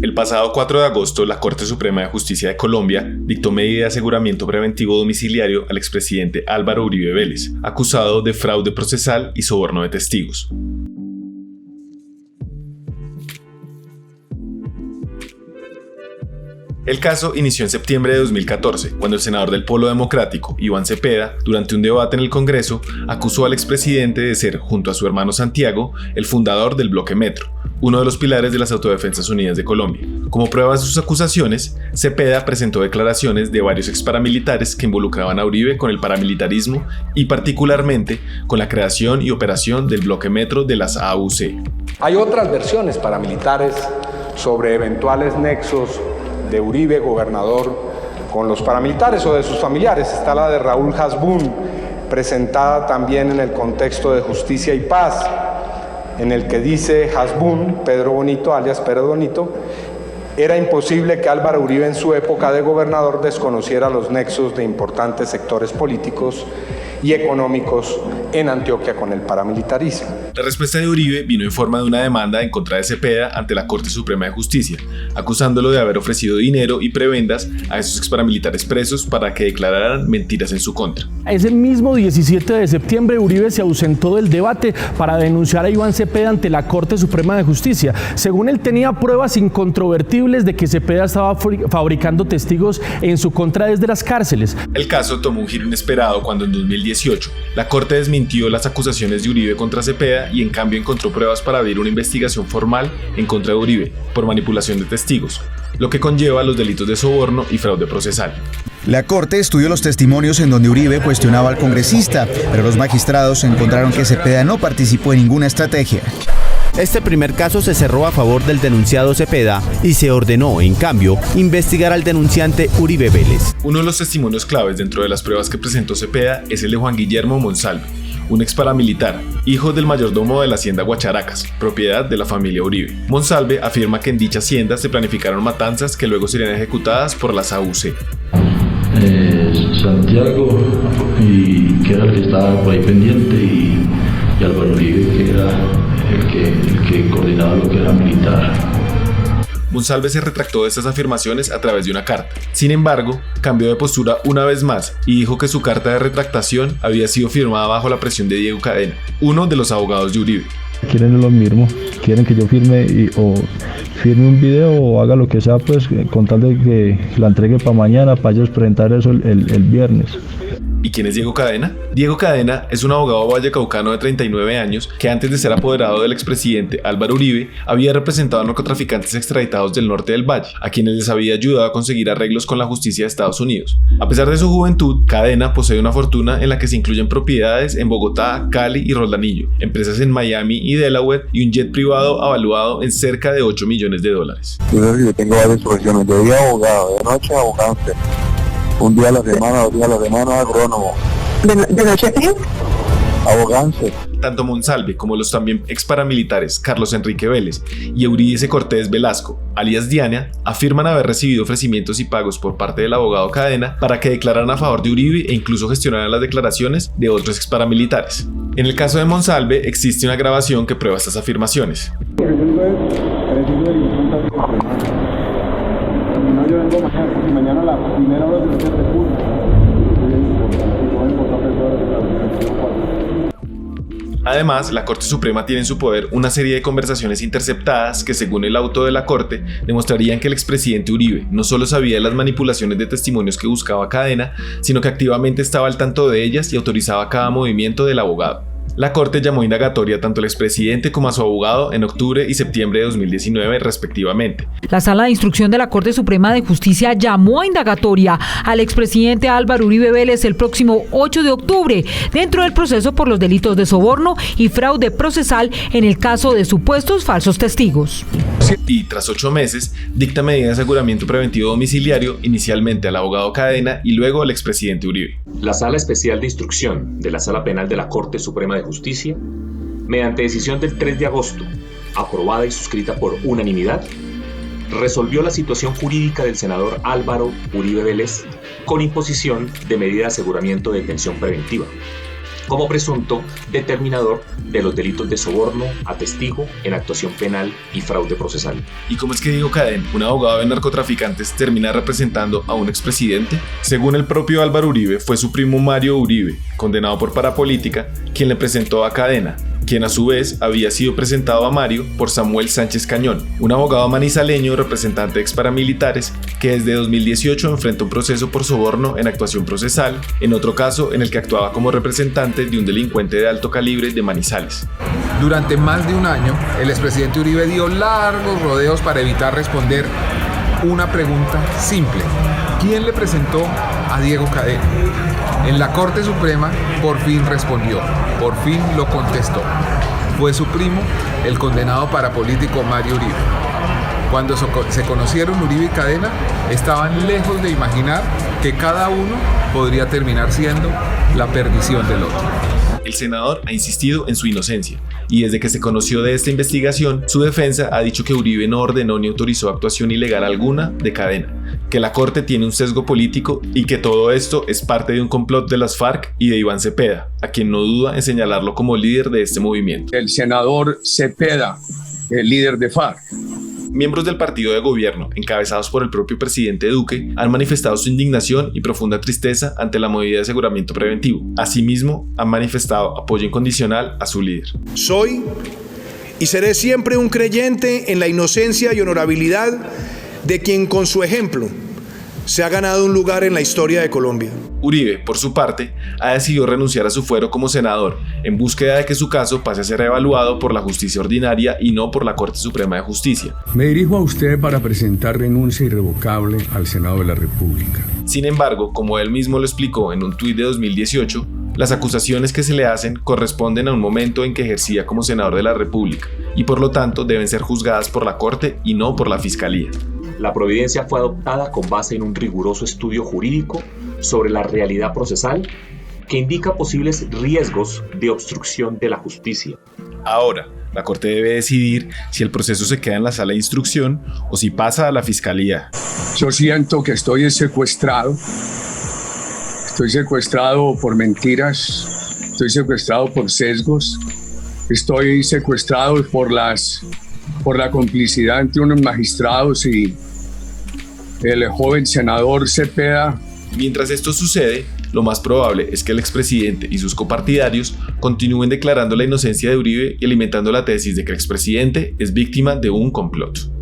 El pasado 4 de agosto, la Corte Suprema de Justicia de Colombia dictó medida de aseguramiento preventivo domiciliario al expresidente Álvaro Uribe Vélez, acusado de fraude procesal y soborno de testigos. El caso inició en septiembre de 2014, cuando el senador del Polo Democrático, Iván Cepeda, durante un debate en el Congreso, acusó al expresidente de ser, junto a su hermano Santiago, el fundador del Bloque Metro, uno de los pilares de las Autodefensas Unidas de Colombia. Como prueba de sus acusaciones, Cepeda presentó declaraciones de varios exparamilitares que involucraban a Uribe con el paramilitarismo y particularmente con la creación y operación del Bloque Metro de las AUC. Hay otras versiones paramilitares sobre eventuales nexos de Uribe, gobernador, con los paramilitares o de sus familiares. Está la de Raúl Hasbún, presentada también en el contexto de Justicia y Paz, en el que dice Hasbún, Pedro Bonito, alias Pedro Bonito, era imposible que Álvaro Uribe en su época de gobernador desconociera los nexos de importantes sectores políticos y económicos en Antioquia con el paramilitarismo. La respuesta de Uribe vino en forma de una demanda en contra de Cepeda ante la Corte Suprema de Justicia, acusándolo de haber ofrecido dinero y prebendas a esos exparamilitares presos para que declararan mentiras en su contra. Ese mismo 17 de septiembre, Uribe se ausentó del debate para denunciar a Iván Cepeda ante la Corte Suprema de Justicia. Según él, tenía pruebas incontrovertibles de que Cepeda estaba fabricando testigos en su contra desde las cárceles. El caso tomó un giro inesperado cuando en 2018 la Corte desmintió las acusaciones de Uribe contra Cepeda y en cambio encontró pruebas para abrir una investigación formal en contra de Uribe por manipulación de testigos, lo que conlleva los delitos de soborno y fraude procesal. La Corte estudió los testimonios en donde Uribe cuestionaba al congresista, pero los magistrados encontraron que Cepeda no participó en ninguna estrategia. Este primer caso se cerró a favor del denunciado Cepeda y se ordenó, en cambio, investigar al denunciante Uribe Vélez. Uno de los testimonios claves dentro de las pruebas que presentó Cepeda es el de Juan Guillermo Monsalve, un ex paramilitar, hijo del mayordomo de la hacienda Guacharacas, propiedad de la familia Uribe. Monsalve afirma que en dicha hacienda se planificaron matanzas que luego serían ejecutadas por las AUC. Santiago, que era el que estaba por ahí pendiente, y Álvaro Uribe, que era el que coordinaba lo que era militar. Monsalve se retractó de estas afirmaciones a través de una carta. Sin embargo, cambió de postura una vez más y dijo que su carta de retractación había sido firmada bajo la presión de Diego Cadena, uno de los abogados de Uribe. Quieren lo mismo, quieren que yo firme o firme un video o haga lo que sea, pues con tal de que la entregue para mañana, para ellos presentar eso el viernes. ¿Y quién es Diego Cadena? Diego Cadena es un abogado vallecaucano de 39 años que antes de ser apoderado del expresidente Álvaro Uribe había representado a narcotraficantes extraditados del norte del Valle, a quienes les había ayudado a conseguir arreglos con la justicia de Estados Unidos. A pesar de su juventud, Cadena posee una fortuna en la que se incluyen propiedades en Bogotá, Cali y Roldanillo, empresas en Miami y Delaware y un jet privado avaluado en cerca de $8 millones. Yo tengo varias profesiones, de día abogado, de noche abogante. Un día a la semana, 2 días a la semana, agrónomo. ¿De noche qué? Abogante. Tanto Monsalve como los también ex paramilitares Carlos Enrique Vélez y Eurídice Cortés Velasco, alias Diana, afirman haber recibido ofrecimientos y pagos por parte del abogado Cadena para que declararan a favor de Uribe e incluso gestionaran las declaraciones de otros ex paramilitares. En el caso de Monsalve existe una grabación que prueba estas afirmaciones. Yo vengo mañana a la primera hora del tercer curso. Además, la Corte Suprema tiene en su poder una serie de conversaciones interceptadas que, según el auto de la Corte, demostrarían que el expresidente Uribe no solo sabía de las manipulaciones de testimonios que buscaba Cadena, sino que activamente estaba al tanto de ellas y autorizaba cada movimiento del abogado. La Corte llamó indagatoria tanto al expresidente como a su abogado en octubre y septiembre de 2019 respectivamente. La Sala de Instrucción de la Corte Suprema de Justicia llamó a indagatoria al expresidente Álvaro Uribe Vélez el próximo 8 de octubre dentro del proceso por los delitos de soborno y fraude procesal en el caso de supuestos falsos testigos. Y tras 8 meses, dicta medida de aseguramiento preventivo domiciliario inicialmente al abogado Cadena y luego al expresidente Uribe. La Sala Especial de Instrucción de la Sala Penal de la Corte Suprema de Justicia, mediante decisión del 3 de agosto, aprobada y suscrita por unanimidad, resolvió la situación jurídica del senador Álvaro Uribe Vélez con imposición de medida de aseguramiento de detención preventiva. como presunto determinador de los delitos de soborno, atestigo, en actuación penal y fraude procesal. ¿Y cómo es que Diego Cadena, un abogado de narcotraficantes, termina representando a un expresidente? Según el propio Álvaro Uribe, fue su primo Mario Uribe, condenado por parapolítica, quien le presentó a Cadena, quien a su vez había sido presentado a Mario por Samuel Sánchez Cañón, un abogado manizaleño representante de exparamilitares que desde 2018 enfrenta un proceso por soborno en actuación procesal, en otro caso en el que actuaba como representante de un delincuente de alto calibre de Manizales. Durante más de un año, el expresidente Uribe dio largos rodeos para evitar responder una pregunta simple: ¿quién le presentó a Diego Cadena? En la Corte Suprema por fin respondió, por fin lo contestó. Fue su primo, el condenado parapolítico Mario Uribe. Cuando se conocieron Uribe y Cadena, estaban lejos de imaginar que cada uno podría terminar siendo la perdición del otro. El senador ha insistido en su inocencia, y desde que se conoció de esta investigación, su defensa ha dicho que Uribe no ordenó ni autorizó actuación ilegal alguna de Cadena, que la Corte tiene un sesgo político y que todo esto es parte de un complot de las FARC y de Iván Cepeda, a quien no duda en señalarlo como líder de este movimiento. El senador Cepeda, el líder de FARC. Miembros del partido de gobierno, encabezados por el propio presidente Duque, han manifestado su indignación y profunda tristeza ante la medida de aseguramiento preventivo. Asimismo, han manifestado apoyo incondicional a su líder. Soy y seré siempre un creyente en la inocencia y honorabilidad de quien con su ejemplo se ha ganado un lugar en la historia de Colombia. Uribe, por su parte, ha decidido renunciar a su fuero como senador, en búsqueda de que su caso pase a ser evaluado por la justicia ordinaria y no por la Corte Suprema de Justicia. Me dirijo a usted para presentar renuncia irrevocable al Senado de la República. Sin embargo, como él mismo lo explicó en un tuit de 2018, las acusaciones que se le hacen corresponden a un momento en que ejercía como senador de la República y por lo tanto deben ser juzgadas por la Corte y no por la Fiscalía. La providencia fue adoptada con base en un riguroso estudio jurídico sobre la realidad procesal que indica posibles riesgos de obstrucción de la justicia. Ahora, la Corte debe decidir si el proceso se queda en la sala de instrucción o si pasa a la Fiscalía. Yo siento que estoy secuestrado. Estoy secuestrado por mentiras. Estoy secuestrado por sesgos. Estoy secuestrado por la complicidad entre unos magistrados y el joven senador Cepeda. Mientras esto sucede, lo más probable es que el expresidente y sus copartidarios continúen declarando la inocencia de Uribe y alimentando la tesis de que el expresidente es víctima de un complot.